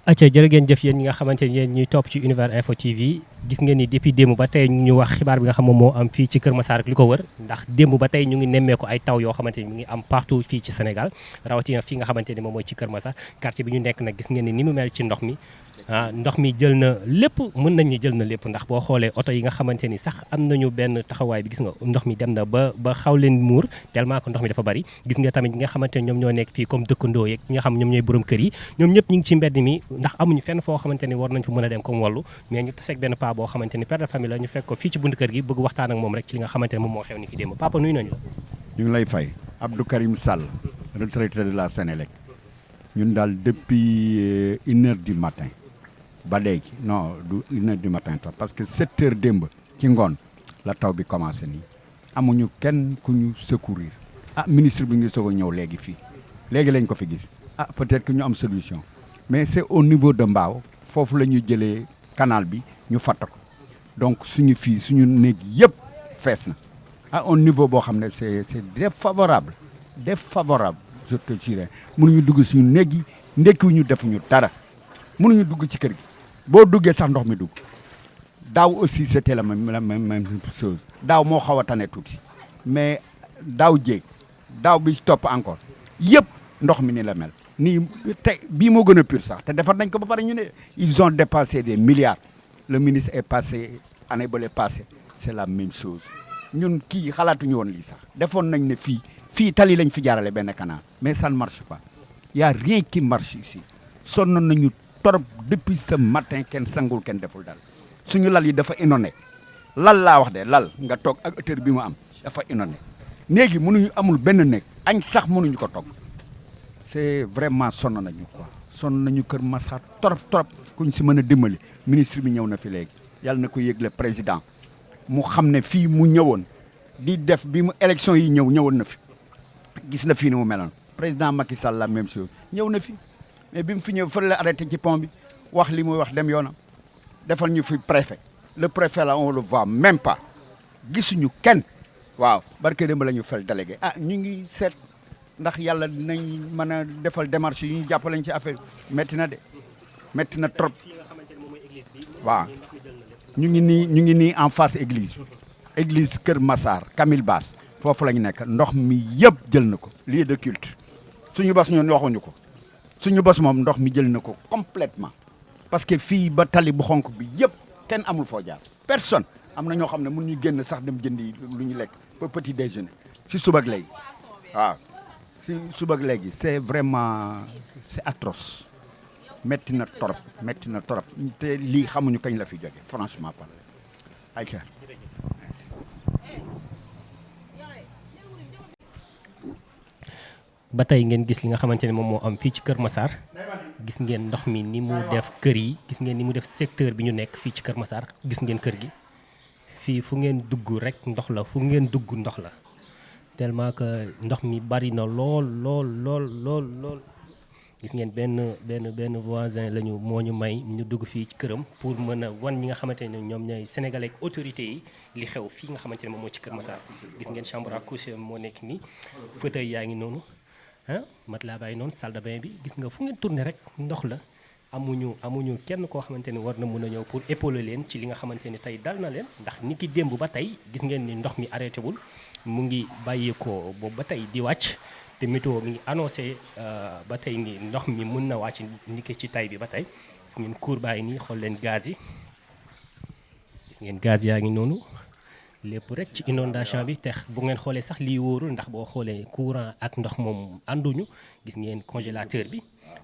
acca jërë ngeen jëf yéen ñi nga xamante ni yéen ñuy topp ci Univers Info TV gis ngeen ni depuis démb ba tey ñu wax xibaar bi nga xam moom moo am fii ci Kër Massar ak li ko wër ndax démb ba tey ñu ngi nemmeeku ay taw yoo xamante ni mu ngi am partout fii ci Sénégal rawatina fii nga xamante ni moom mooy ci Kër Massar quartier bi ñu nekk nag gis ngeen ni mu mel ci ndox mi ndox mi jël na lépp mën nañ ni jël na lépp ndax boo xoolee oto yi nga xamante ni sax am nañu benn taxawaay bi gis nga ndox mi dem na ba xaw leen muur tellement que ndox mi dafa bari gis nga tamit ñi nga xamante ni ñoom ñoo nekk fii comme dëkkandoo yeeg ñi nga xam ñoom ñooy borom kër yi ñoom ñëpp ñi ngi ci mbedd mi ndax amuñu fenn foo xamante ni war nañ fa mën a dem comme wàllu mais ñu taseeg benn paa boo xamante ni père de famille la ñu fekk ko fii ci buntu kër gi bëgg waxtaan ak moom rek ci li nga xamante ni moom moo xew ni ki démb papa nuyu nañu la ñu ngi lay fay Abdou Karim Sall retraité de la Sénélec ñun daal depuis 1h du matin ba léegi non du 1h du matin tax parce que 7h démb ci ngoon la taw bi commencé nii amuñu kenn ku ñu secourir ministre bi ngi soog a ñëw léegi fii léegi lañ ko fi gis peut-être que ñu am solution mais c'est au niveau de Mbao foofu la ñu jëlee canal bi ñu fatt ko donc suñu fii suñu néeg yëpp fees na au niveau boo xam ne c'est défavorable je te jure mënuñu dugg suñu néeg yi ndekkiwuñu defuñu dara mënuñu dugg ci kër gi boo duggee sax ndox mi dugg daaw aussi c'était la même chose daaw moo xaw a tane tuuti mais daaw jéeg daaw bi ci topp encore yëpp ndox mi ni la mel nii te bii moo gën a pur sax te defar nañ ko ba pare ñu ne ils ont dépassé des milliards le ministre est passé année bële passé c'est la même chose ñun kii xalaatuñu woon lii sax defoon nañ ne fii tali lañ fi jaarale benn canal mais ça ne marche pas y a rien qui marche ici sonn nañu torop depuis ce matin kenn sangul kenn deful dal suñu lal yi dafa inondé lal laa wax de lal nga toog ak hauteur bi mu am dafa inondé néegi mënuñu amul benn néeg añ sax mënuñu ko toog c'est vraiment sonn nañu quoi sonn nañu Kër Massar torop kuñ si mën a dimbali ministre bi ñëw na fi léegi yàlla na ko yëgle président mu xam ne fii mu ñëwoon di def bi mu élection yi ñëwoon na fi gis na fii ni mu meloon président Macky Sall la même chose ñëw na fi mais bi mu fi ñëw fële la arrêté ci pont bi wax li muy wax dem yoonam defal ñu fi préfet le préfet là on le voit même pas gisuñu kenn waaw barke démb la ñu fel délégué ñu ngi seet ndax yàlla dinañ mën a defal démarche yu ñu jàppalañ ci affaire métti na de métti na trop waaw ñu ngi nii en face église Kër Massar Camille Bass foofu la ñu nekk ndox mi yëpp jël na ko lieu de culte suñu bos ñoon waxuñu ko suñu bos moom ndox mi jël na ko complètement parce que fii ba tali bu xonk bi yëpp kenn amul foo jaar personne am na ñoo xam ne mun ñu génn sax dem jëndi lu ñu lekk ba petit déjeuner si suba ak léegi waaw si suba ak léegi c'est vraiment c'est atroce métti na torop te lii xamuñu kañ la fi jóge franchement parler ayca ba tey ngeen gis li nga xamante ne moom moo am fii ci Kër Massar gis ngeen ndox mi ni mu def kër yi gis ngeen ni mu def secteur bi ñu nekk fii ci Kër Massar gis ngeen kër gi fii fu ngeen dugg rek ndox la fu ngeen dugg ndox la tellement que ndox mi bari na lool gis ngeen benn voisin lañu moo ñu may ñu dugg fii ci këram pour mën a wan ñi nga xamante ne ñoom ñooy sénégalais ak autorités yi li xew fii nga xamante ne moom moo ci Kër Massar gis ngeen chambre à coucher moo nekk nii fauteuil yaa ngi noonu matelas bàyyi noonu salle de bain bi gis nga fu ngeen tourné rek ndox la amuñu kenn koo xamante ni war na mun a ñëw pour épauler leen ci li nga xamante ni tey dal na leen ndax ni ki démb ba tey gis ngeen ni ndox mi arrêté wul mu ngi bàyyeekoo boobu ba tey di wàcc te météo mi ngi annoncé ba tey ni ndox mi mën na wàcc ni ki ci tay bi ba tey gis ngeen cour bàyyi nii xool leen gaz yi gis ngeen gaz yaa ngi noonu lépp rek ci inondation bi te bu ngeen xoolee sax lii wóorul ndax boo xoolee courant ak ndox moom ànduñu gis ngeen congélateur bi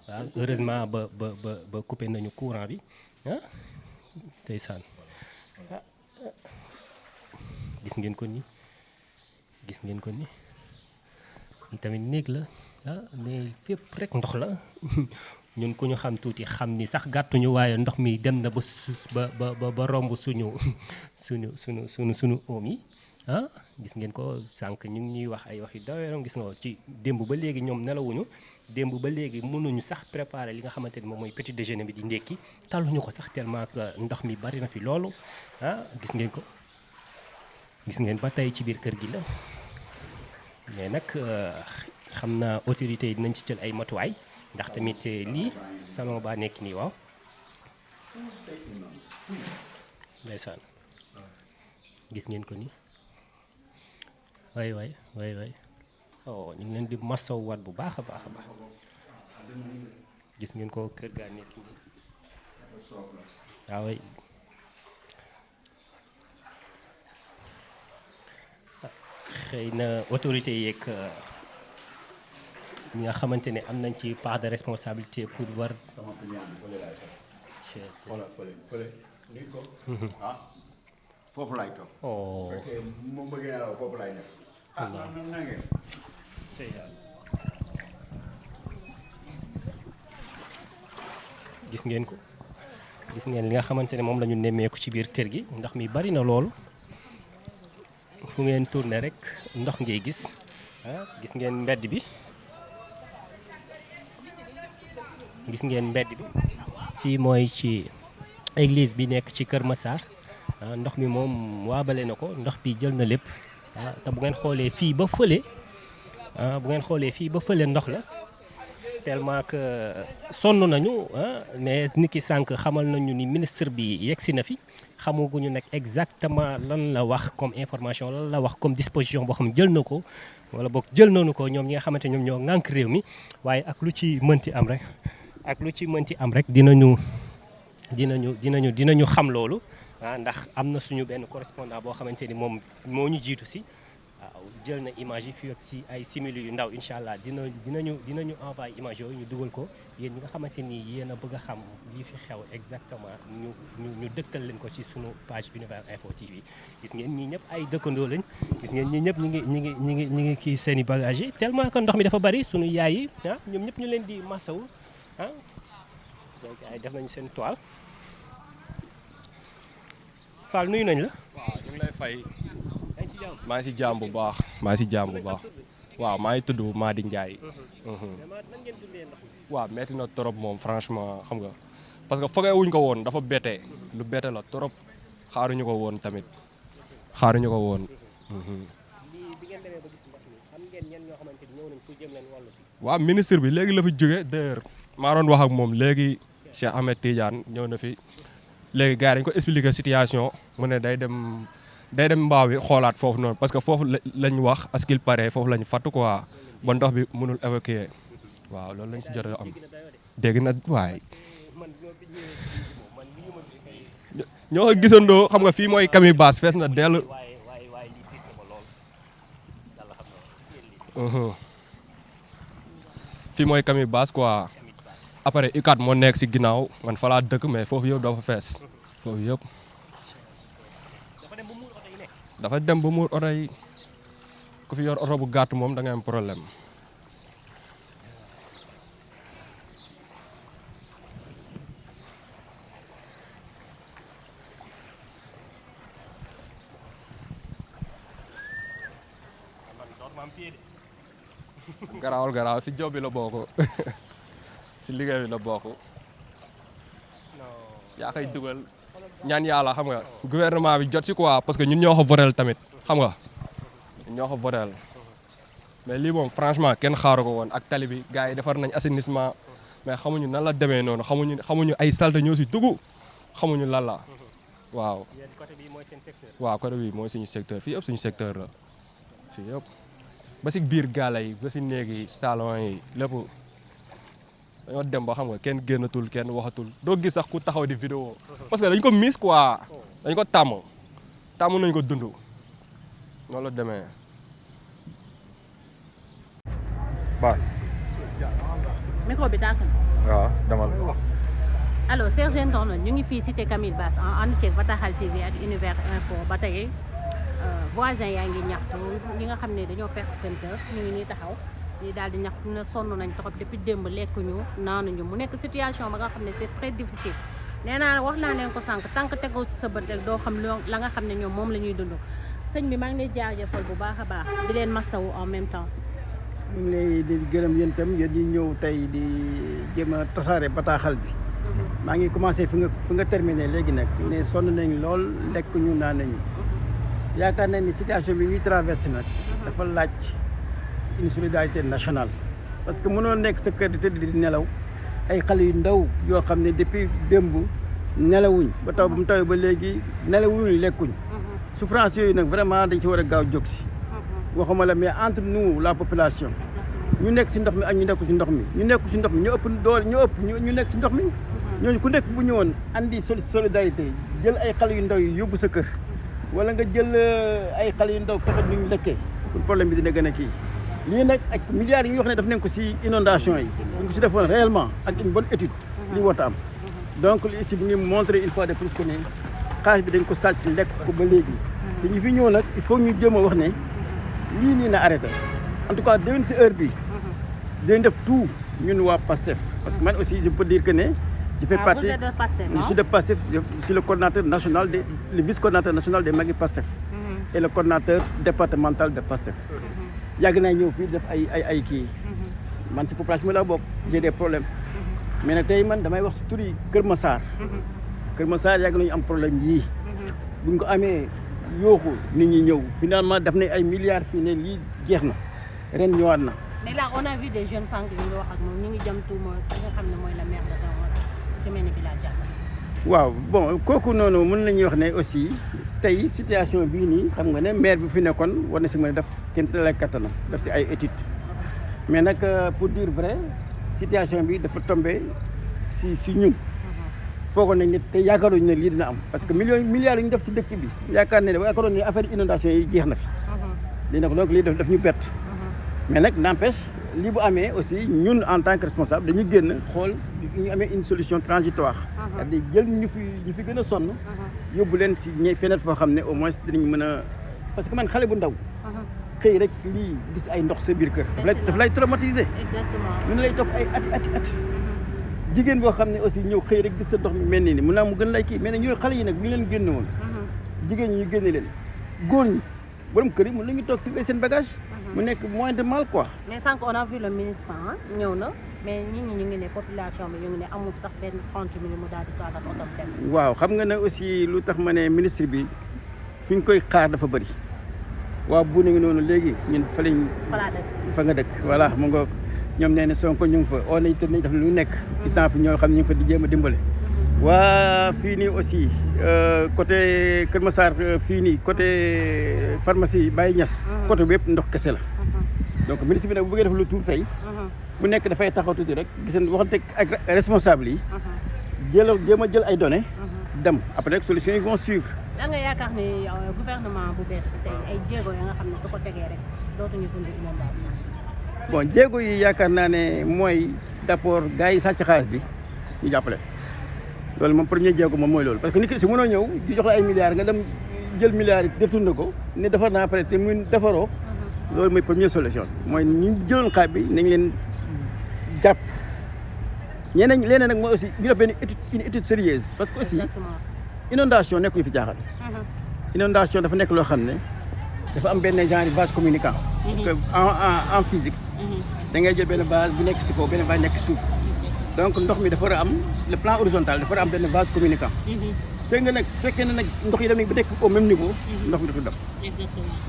waaw heureusement ba coupé nañu courant bi ndeysaan gis ngeen ko ni li tamit néeg la mais fépp rek ndox la ñun ku ñu xam tuuti xam ni sax gàttuñu waaye ndox mi dem na ba romb suñu oom yi gis ngeen ko sànq ñu ngi ñuy wax ay wax yu daweeram gis nga ci démb ba léegi ñoom nelawuñu démb ba léegi mënuñu sax préparer li nga xamante ni moom mooy petit déjeuner bi di ndékki taluñu ko sax tellement que ndox mi bari na fi loolu gis ngeen ko gis ngeen ba tey ci biir kër gi la mais nag xam naa autorités yi dinañ ci jël ay matuwaay ndax tamit lii salon baa nekk nii waaw ndeysaan gis ngeen ko nii waay oh ñu ngi leen di masawaat bu baax a baax gis ngeen ko kër gaa nekk nii waaw xëy na autorité yeeg ñi nga xamante ne am nañ ci part de responsabilité pour war foofu laay toog. oh moom bëggee naa foofu laay nekk. na ngeen. gis ngeen ko gis ngeen li nga xamante ne moom la ñu nemmeeku ci biir kër gi ndox mi bari na loolu fu ngeen tourné rek ndox ngay gis gis ngeen mbedd bi fii mooy ci église bi nekk ci Kër Massar ndox mi moom waabale na ko ndox bi jël na lépp te bu ngeen xoolee fii ba fële ndox la tellement que sonn nañu mais ni ki sànq xamal nañu ni ministre bi yegsi na fi xamaguñu nag exactement lan la wax comme information lan la wax comme disposition boo xam jël na ko wala boog jël nañu ko ñoom ñi nga xamante ñoom ñoo ŋànk réew mi waaye ak lu ci mënti am rek dinañu xam loolu ndax am na suñu benn correspondant boo xamante ni moom moo ñu jiitu si waaw jël na image yi fii ak si ay simili yu ndaw incha allah dinañu envoyé image yooyu ñu dugal ko yéen ñi nga xamante ni yéen a bëgg a xam li fi xew exactement ñu dëgtal leen ko ci sunu page Univers Info TV gis ngeen ñii ñëpp ay dëkkandoo lañ gis ngeen ñii ñëpp ñi ngi kii seen i bagages yi tellement que ndox mi dafa bari sunu yaay yi ñoom ñëpp ñu leen di masawu ay def nañu seen toile Fall nuyu nañ la. waaw ñu ngi lay fay. maa ngi si jàmm bu baax waaw maa ngi tudd Madi Ndiaye. waaw metti na trop moom franchement xam nga parce que foogee wuñ ko woon dafa bette lu bette la trop xaaruñu ko woon tamit waaw ministre bi léegi la fi jóge d'ailleurs maa doon wax ak moom léegi Cheikh Ahmed Tidiane ñëw na fi léegi gars yi dañu ko expliquer situation mu ne day dem mbaaw bi xoolaat foofu noonu parce que foofu lañ wax à ce qu'il paraît foofu lañ fatt quoi ba ndox bi mënul évacuer waaw loolu lañ si jot a am dégg na waay ñoo ko gisandoo xam nga fii mooy Camille Basse fees na dell fii mooy Camille Basse quoi après UCAD moo nekk si ginnaaw man fa laa dëkk mais foofu yëpp dafa fees foofu yëpp dafa dem ba muur oto yi ku fi yor oto bu gàtt moom da ngay am problème. garaaw si job bi la bokk si liggéey bi la bokk yaa koy dugal ñaan yàlla xam nga gouvernement bi jot si quoi parce que ñun ñoo ko votel tamit xam nga ñoo ko votel mais lii moom franchement kenn xaaru ko woon ak tali bi gars yi defar nañ assainissement mais xamuñu nan la demee noonu xamuñu ay salte ñoo si dugg xamuñu lan la waaw. waaw côté bi mooy suñu secteur fii yëpp suñu secteur la fii yëpp ba si biir gaala yi ba si néeg yi salon yi lépp dañoo dem ba xam nga kenn génnatul kenn waxatul doo gis sax ku taxaw di vidéo parce que dañ ko miis quoi dañ ko tàmm nañ ko dund noonu la demee. waaw. micro bi tàkk na. waaw demal. alors chers internautes ñu ngi fii cité Camille Basse en ànd ceeg Bataaxal TV ak Univers Info ba tey voisins yaa ngi ñaxtu ñi nga xam ne dañoo perte seen kër ñu ngi nii taxaw ñi daal di ñaxtu ne sonn nañ trop depuis démb lekkuñu naanuñu mu nekk situation ba nga xam ne c'est très difficile nee naa wax naa leen ko sànq tant que tegoo ci sa bët rek doo xam la nga xam ne ñoom moom la ñuy dund sëñ bi maa ngi lay jaajëfal bu baax a baax di leen masawu en même temps. ñu ngi lay di gërëm yéen itam yéen ñi ñëw tey di jéem a tasaare bataaxal bi maa ngi commencé fi nga terminé léegi nag ne sonn nañ lool lekk ñu naan nañu yaakaar nañ ni situation bi ñuy traversé nag dafa laaj une solidarité nationale parce que mënoo nekk sa kër di tëdd di nelaw ay xale yu ndaw yoo xam ne depuis démb nelawuñ ba taw ba mu tawee ba léegi nelawuñ lekkuñ souffrance yooyu nag vraiment dañ si war a gaaw jóg si waxuma la mais entre nous la population ñu nekk si ndox mi ak ñu nekk si ndox mi ñu nekk si ndox mi ñu ëpp doole ñu nekk si ndox mi ñooñu ku nekk bu ñëwoon andi solidarité jël ay xale yu ndaw yi yóbbu sa kër wala nga jël ay xale yu ndaw fexe nu ñu lekkee pour problème bi dina gën a kii lii nag ak milliards yi ñu wax ne daf nañ ko si inondation yi bu ñu ko si defoon réellement ak une bonne étude li warta am donc li ici bu ngi montré une fois de plus que ne xaalis bi dañ ko sàcc lekk ko ba léegi te ñu fi ñëw nag il faut ñu jéem a wax ne lii nii na arrêté en tout cas déwén si heure bi dinañ def tout ñun waa PASTEF parce que man aussi je peux dire que ne je fais partie je suis de PASTEF je suis le coordonnateur national le vice-coordonnateur national des Magui PASTEF et le coordonnateur départemental de PASTEF yàgg naa ñëw fii def ay kii man si population bi laa bokk j'ai des problèmes mais nag tey man damay wax si turi Kër Massar Kër Massar yàgg nañu am problème yii buñ ko amee yooxu nit ñi ñëw finalement daf ne ay milliards fii ne lii jeex na ren ñëwaat na. mais là on a vu des jeunes sànq yi nga wax ak moom ñu ngi jëm tuuma ki nga xam ne mooy la maire de Kër Massar ku mel ni Bilal Diatta. waaw bon kooku noonu mën nañuy wax ne aussi tey situation bii nii xam nga ne maire bi fi nekkoon war na si mën a def kenn teel kattanam def ci ay études mais nag pour dire vrai situation bi dafa tombé si ñun. foogoon nañ ne te yaakaaroon ne lii dina am parce que milliards yi ñu def ci dëkk bi yaakaaroon ne affaire inondation yi jeex na fi. lii nag donc lii daf ñu bett. mais nag n'empêche lii bu amee aussi ñun en tant que responsable dañuy génn xool ñu amee une solution transitoire. c'est-à-dire jël ñu fi gën a sonn. yóbbu leen ci feneen foo xam ne au moins dinañ mën a parce que man xale bu ndaw. xëy rek lii gis ay ndox sa biir kër. daf lay traumatiser. exactement ñu lay topp ay at. jigéen boo xam ne aussi ñëw xëy rek gis sa ndox mi mel ni mun naa mu gën lay kii mais nag ñooy xale yi nag bu ñu leen génne woon jigéen ñi ñu génne leen góor ñi borom kër yi mun nañu toog si seen bagage mu nekk moins de mal quoi. mais sànq on a vu le ministre ñëw na mais nit ñi ñu ngi ne population bi ñu ngi ne amul sax benn 30 minutes mu daal di toogal otom dem. waaw xam nga ne aussi lu tax ma ne ministre bi fi ñu koy xaar dafa bëri waaw bu ngi noonu léegi ñun fa lañ fa nga dëkk voilà mu nga ñoom nee na Sonko ñu ngi fa oo nañ te nañ def lu nekk gis naa fi ñoo xam ne ñu ngi fa di jéem a dimbale waa fii nii aussi côté Kër Massar fii nii côté pharmacie Baye Niass côté bi yëpp ndox kese la donc ministre bi nag bu bëggee def lu tuur tey bu nekk dafay taxaw tuuti rek gis nañ waxante ak responsable yi jéem a jël ay données dem après rek solution yi vont suivre. lan nga yaakaar ni gouvernement bu bees bi tey ay jéego ya nga xam ne su ko tegee rek dootuñu dund inondation. bon jéego yi yaakaar naa ne mooy d'abord gars yi sàcc xaalis bi ñu jàppale loolu moom premier jéego moom mooy loolu parce que nit ki si mënoo ñëw di jox la ay milliards nga dem jël milliards yi détourné ko ne defar naa après te muy defaroo loolu mooy première solution mooy ñu jëloon xaalis bi nañ leen jàpp ñeneen leneen nag mooy aussi ñu def benn une étude sérieuse parce que aussi inondation nekkuñu fi jaaxal inondation dafa nekk loo xam ne dafa am benn genre vase communicant parce que en physique da ngay jël benn vase bu nekk si kaw benn vase nekk suuf donc ndox mi dafa war a am le plan horizontal dafa war a am benn vase communicant c'est nga nag fekkee ne nag ndox yi dem ba nekk au même niveau ndox mi dafa dem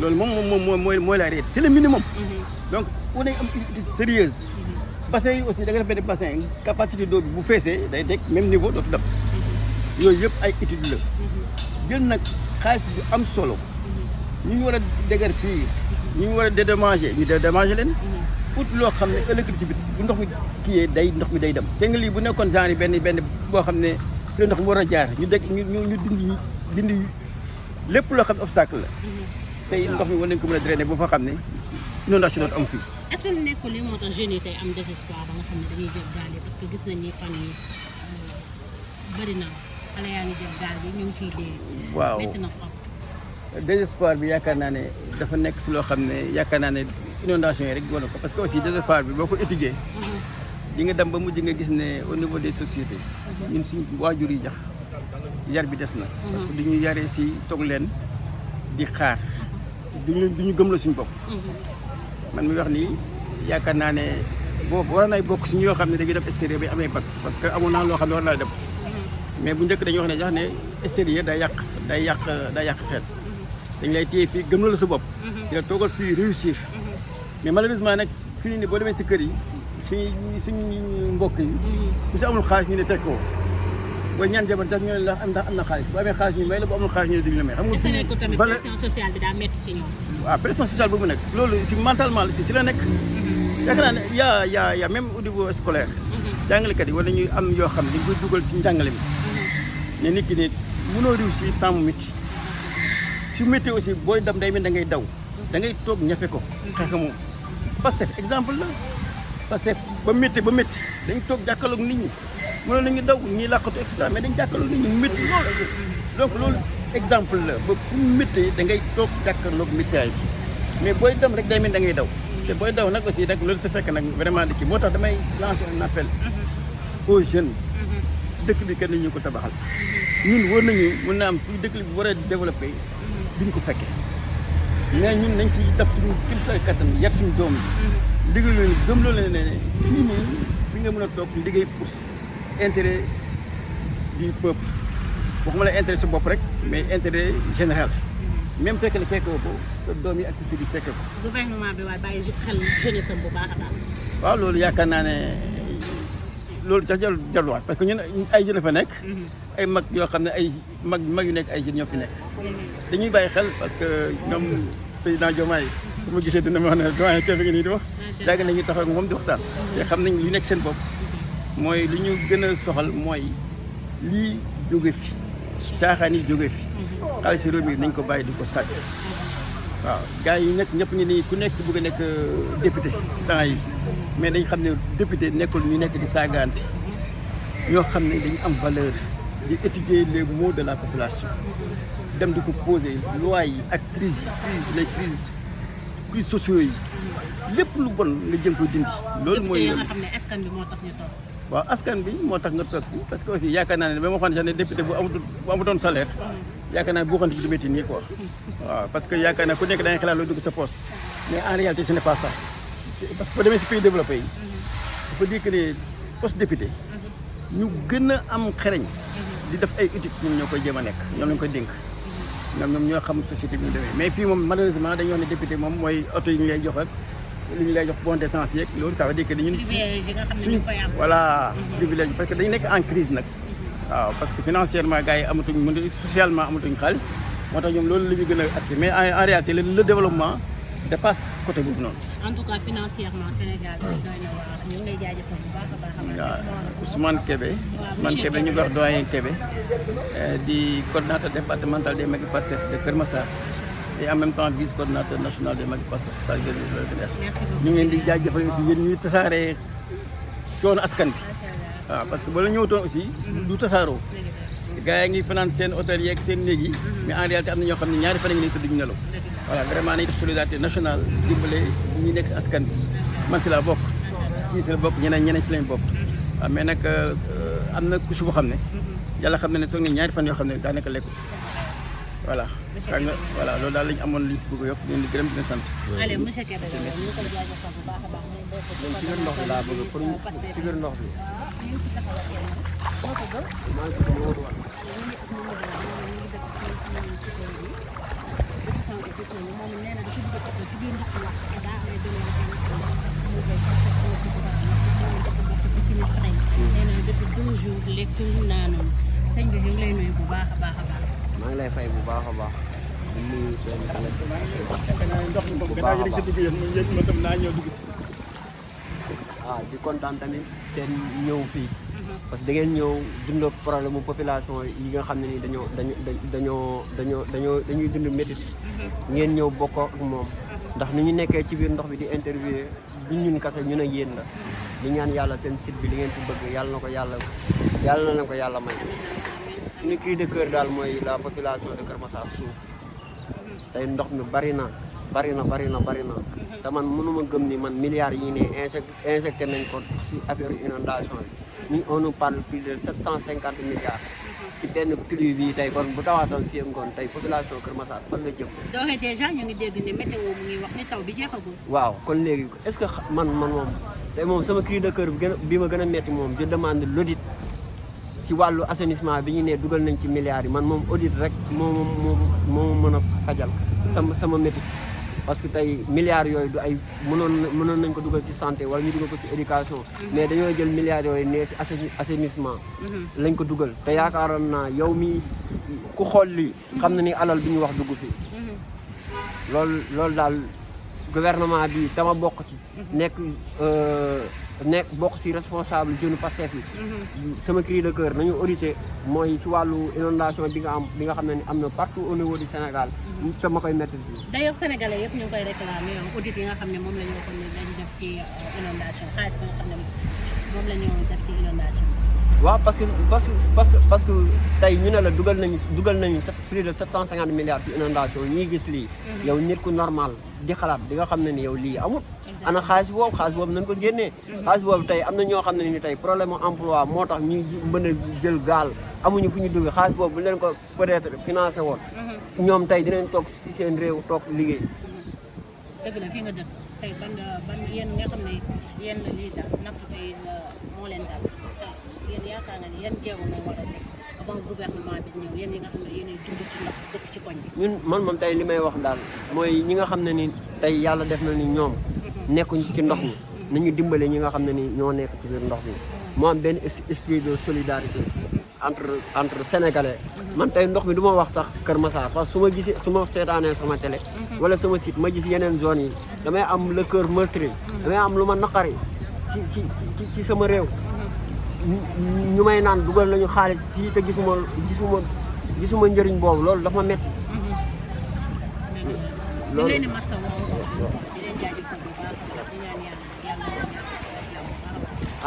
loolu moom mooy la réalité c'est le minimum donc war nañ am une étude sérieuse bassin yi aussi da nga def benn bassin capacité d'eau bi bu feesee day nekk même niveau dootu dem yooyu yëpp ay étude la jël nag xaalis bi am solo ñu ngi war a déguerpir ñu ngi war a dédommager ñu dédommager leen ut loo xam ne ëllëg ci bi bu ndox mi kiyee ndox mi day dem c'est nga lii bu nekkoon genre benn boo xam ne fi ndox mi war a jaar ñu dindi lépp loo xam ne obstacle la tey ndox mi war nañ ko mën a drainer ba fa xam ne inondation dootu am fii. est-ce que lu nekkul li moo tax jeunes yi tey am désespoir ba nga xam ne dañuy jël gaal yi parce que gis nañ ni fan yi bëri na xale yaa ngi jël gaal yi ñu ngi ciy dee. waaw métti na trop. désespoir bi yaakaar naa ne dafa nekk si loo xam ne yaakaar naa ne inondation yi rek wala ko parce que aussi désespoir bi boo ko étudier di nga dem ba mujj nga gis ne au niveau des sociétés ñun suñ waajur yi jax yar bi des na parce que duñu yaree si toog leen di xaar duñu gëm la suñu bopp man mi wax nii yaakaar naa ne boobu war nay bokk si ñoo xam ne dañuy def extérieur bi amee bac parce que amoon naa loo xam ne war naa dem mais bu njëkk dañuy wax ne sax ne extérieur day yàq xel dañ lay téye fii gëm la sa bopp di la toogal fii réussir mais malheureusement nag fii nii boo demee si kër yi suñu mbokk yi. bu si amul xaalis ñu ne teg ko booy ñaan jabar tax ñu ne la ndax am na xaalis bu amee xaalis ñu may la bu amul xaalis ñu ne duñu la may. xam nga est-ce que tamit pression sociale bi daa métti si ñoom. waaw pression sociale boobu nag loolu si mentalement la si la nekk. yaakaar naa ne y a même au niveau scolaire. jàngalekat yi war nañuy am yoo xam ne dañ koy dugal si njàngale mi. ne nit ki ne mënoo réussir sans mu métti. su métti aussi booy dam day mel da ngay daw. da ngay toog ñafe ko. xeex moom Pastef exemple la. Pastef ba métti dañ toog jàkkaarloog nit ñi mënoon nañu daw ñii làqatu et cetera mais dañ jàkkaarloog nit ñi mu métti lool. donc loolu exemple la ba pour métti da ngay toog jàkkaarloog méttiwaay bi mais booy dem rek day mel da ngay daw. te booy daw nag aussi nag loolu su fekk nag vraiment di kii moo tax damay lancer un appel aux jeunes dëkk bi kenn ñu ko tabaxal ñun war nañu mën na am fu dëkk bi war a développé duñ ko fekke mais ñun nañ si def suñu kéemtalaay kattan yar suñu doom yi liggéey loolu gëm loolu ne fii nii fi nga mën a toog liggéey pour intérêt du peuple waxuma la intérêt sa bopp rek mais intérêt général même fekk ne fekkoo ko sa doom yi ak sa sët yi fekke ko. gouvernement bi waaye bàyyi xel jeunesse am bu baax a baax. waaw loolu yaakaar naa ne loolu sax jarluwaat parce que ñun ay jeunes fa nekk. ay mag yoo xam ne ay mag yu nekk ay jeunes ñoo fi nekk. dañuy bàyyi xel parce que ñoom président Diomaye su ma gisee dina ma wax ne doyen Kébé ngi nii di wax. yàgg nañu taxaw ak moom di waxtaan. te xam nañ lu nekk seen bopp mooy li ñu gën a soxal mooy lii jóge fi caaxaan yi jóge fi. xaalis réew mi nañ ko bàyyi di ko sàcc waaw gars yi nag ñëpp ñu nii ku nekk bëgg a nekk député ci temps yi mais dañ xam ne député nekkul ñu nekk di saagaante ñoo xam ne dañu am valeur di étudier les maux de la population dem di ko poser loi yi ak crise les crises sociaux yi lépp lu bon nga jëm ko dindi. loolu mooy nga xam ne askan bi moo tax ñu toog. waaw askan bi moo tax nga toog fii parce que aussi yaakaar naa ne ba ma waxoon sax ne député bu amutoon salaire yaakaar naa buuxante bi du métti nii quoi waaw parce que yaakaar naa ku nekk da ngay xalaat loo dugg sa poste mais en réalité ce n'est pas ça parce que boo demee si pays développé yi dafa dire que ne poste député ñu gën a am xereñ di def ay études ñoom ñoo koy jéem a nekk ñoom lañu koy dénk ñoom ñoo xam société bi ñu demee mais fii moom malheureusement dañoo wax ne député moom mooy oto yi ñu lay jox ak li ñu lay jox bon d'essence yeeg loolu ça veut dire que ñun suñu voilà privilège parce que dañu nekk en crise nag waaw parce que financièrement gars yi amatuñ mën socialement amatuñ xaalis moo tax ñoom loolu la ñu gën a accès mais en réalité le développement dépasse côté boobu noonu. en tout cas financièrement Sénégal doy na waar ñu ngi lay jaajëfal bu baax a baax. waaw Ousmane Kébé ñu ngi wax doyen Kébé di coordinateur départemental des Magui Pastef de Kër Massar et en même temps vice-coordinateur national des Magui Pastef ñu ngi leen di jaajëfal aussi yéen ñuy tasaaree coono askan bi waaw parce que ba la ñëwtoon aussi du tasaaroo gars yi ngi fanaan seen hôtel yeeg seen néeg yi mais en réalité am na ñoo xam ne ñaari fan ngi ne tëdd ñu nelaw voilà vraiment nañ def solidarité nationale dimbale ñi nekk si askan bi man si laa bokk ñii si la bokk ñeneen si lañ bokk waaw mais nag am na couche boo xam ne yàlla xam ne toog nañ ñaari fan yoo xam ne daanaka lekku voilà xam nga voilà loolu daal lañ amoon liñ si bëgg a yokk ñu di gërëm di leen sant. allez monsieur Kébé ñu ko jaajëfal bu baax a baax. ci biir ndox bi laa bëgg pour ci biir ndox bi. lekkul naanoon sëñ bi ñu ngi lay nuyu bu baax a baax a baax. maa ngi lay fay bu baax a baax di nuyu seen ndox mi moom gannaaw yéen a dugg yéen man tam naa ñëw dugg si. di kontaan tamit seen ñëw fii parce que da ngeen ñëw dund problème mu population yi nga xam ne ni dañuy dund métit ngeen ñëw bokk ak moom ndax ni ñu nekkee ci biir ndox bi di interviewer du ñun kase ñun ak yéen la. di ñaan yàlla seen site bi li ngeen ci bëgg yàlla na ko yàlla may suñu cri de cœur daal mooy la population de Kër Massar suuf tey ndox mi bari na te man mënuma gëm ni man milliards yi ne injecté nañ ko ci affaire inondation yi ñu on nous parle plus de 750 milliards ci benn pluie bi tey kon bu tawaatoon fii ngoon tey population Kër Massar fan la jëm. donc déjà ñu ngi dégg ne météo mu ngi wax ni taw bi jeexagul. waaw kon léegi est-ce que man moom tey moom sama cri de cœur bi ma gën a metti moom je demande l'audit ci wàllu assainissement bi ñu ne dugal nañ ci milliards yi man moom audit rek moo mën a fajal sama métti parce que tey milliards yooyu du ay mënoon nañ ko dugal ci santé wala ñu dugal ko ci éducation mais dañoo jël milliards yooyu ne ci assainissement lañ ko dugal te yaakaaroon naa yow mi ku xool lii xam na ni alal bi ñu wax dugg fi loolu daal gouvernement bi dama bokk ci nekk bokk ci responsable jeune Pastef yi sama cri de cœur nañu audité mooy ci wàllu inondation bi nga xam ne ni am na partout au niveau du Sénégal te ma koy mettre fii d'ailleurs sénégalais yëpp ñu ngi koy réclamer audit yi nga xam ne moom la ñu waxoon ne dañu def ci inondation xaalis bi nga xam ne moom la ñu def ci inondation waaw parce que tey ñu ne la dugal nañu plus de 750 milliards ci inondation ñuy gis lii yow nit ku normal di xalaat di nga xam ne ni yow lii amul ana xaalis boobu nañ ko génnee xaalis boobu tey am na ñoo xam ne ni tey problème emploi moo tax ñuy mën a jël gaal amuñu fu ñu dugg xaalis boobu bu leen ko peut-être financé woon ñoom tey dinañ toog ci seen réew toog liggéey dëgg la fii nga dëkk tey ban yéen nga xam ne yéen la lii daal nattu tey moo leen daal yéen yaakaar nga ni yan jéego ngay war a def avant gouvernement bi ñëw yéen yi nga xam ne yéenay dund ci ndox dëkk ci koñ bi ñun man moom tey li may wax daal mooy ñi nga xam ne ni tey yàlla def na ni ñoom nekkuñ ci ndox mi nañu dimbale ñi nga xam ne ni ñoo nekk ci biir ndox mi moo am benn esprit de solidarité entre sénégalais man tey ndox mi du ma wax sax Kër Massar parce que su ma seetaanee sama télé wala sama site ma gis yeneen zones yi damay am le cœur meurtri damay am lu ma naqari ci sama réew ñu may naan dugal nañu xaalis fii te gisuma njëriñ boobu loolu dafa ma metti loolu di leen massa woo di leen jaajëfal bu baax di ñaan yàlla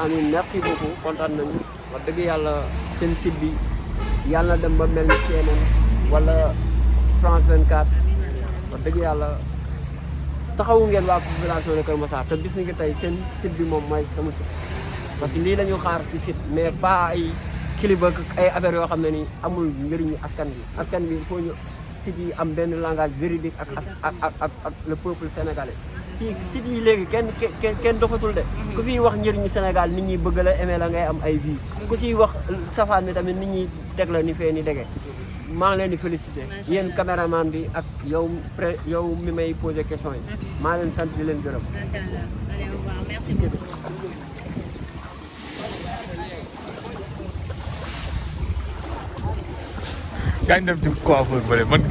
amiin merci beaucoup kontaan nañu wax dëgg yàlla seen site bi yàlla na dem ba mel ni CNN wala France 24 wax dëgg yàlla taxawu ngeen waa population de Kër Massar te bis ni tey seen site bi moom mooy sama site parce que lii la ñu xaar ci site mais pas ay kilifa ay affaires yoo xam ne ni amul njëriñu askan bi il faut ñu site yi am benn langage véridique ak le peuple sénégalais fii site yi léegi kenn doxatul de ku fiy wax njëriñu Sénégal nit ñi bëgg la aimé la ngay am ay vie ku ciy wax safaan bi tamit nit ñi teg la ni fee ni dege maa ngi leen di félicité yéen caméraman bi ak yow mi may posé question yi maa leen sant di leen gërëm. Macha Allah. Allez, au revoir. Merci beaucoup. kañ dem ci coiffeur bële man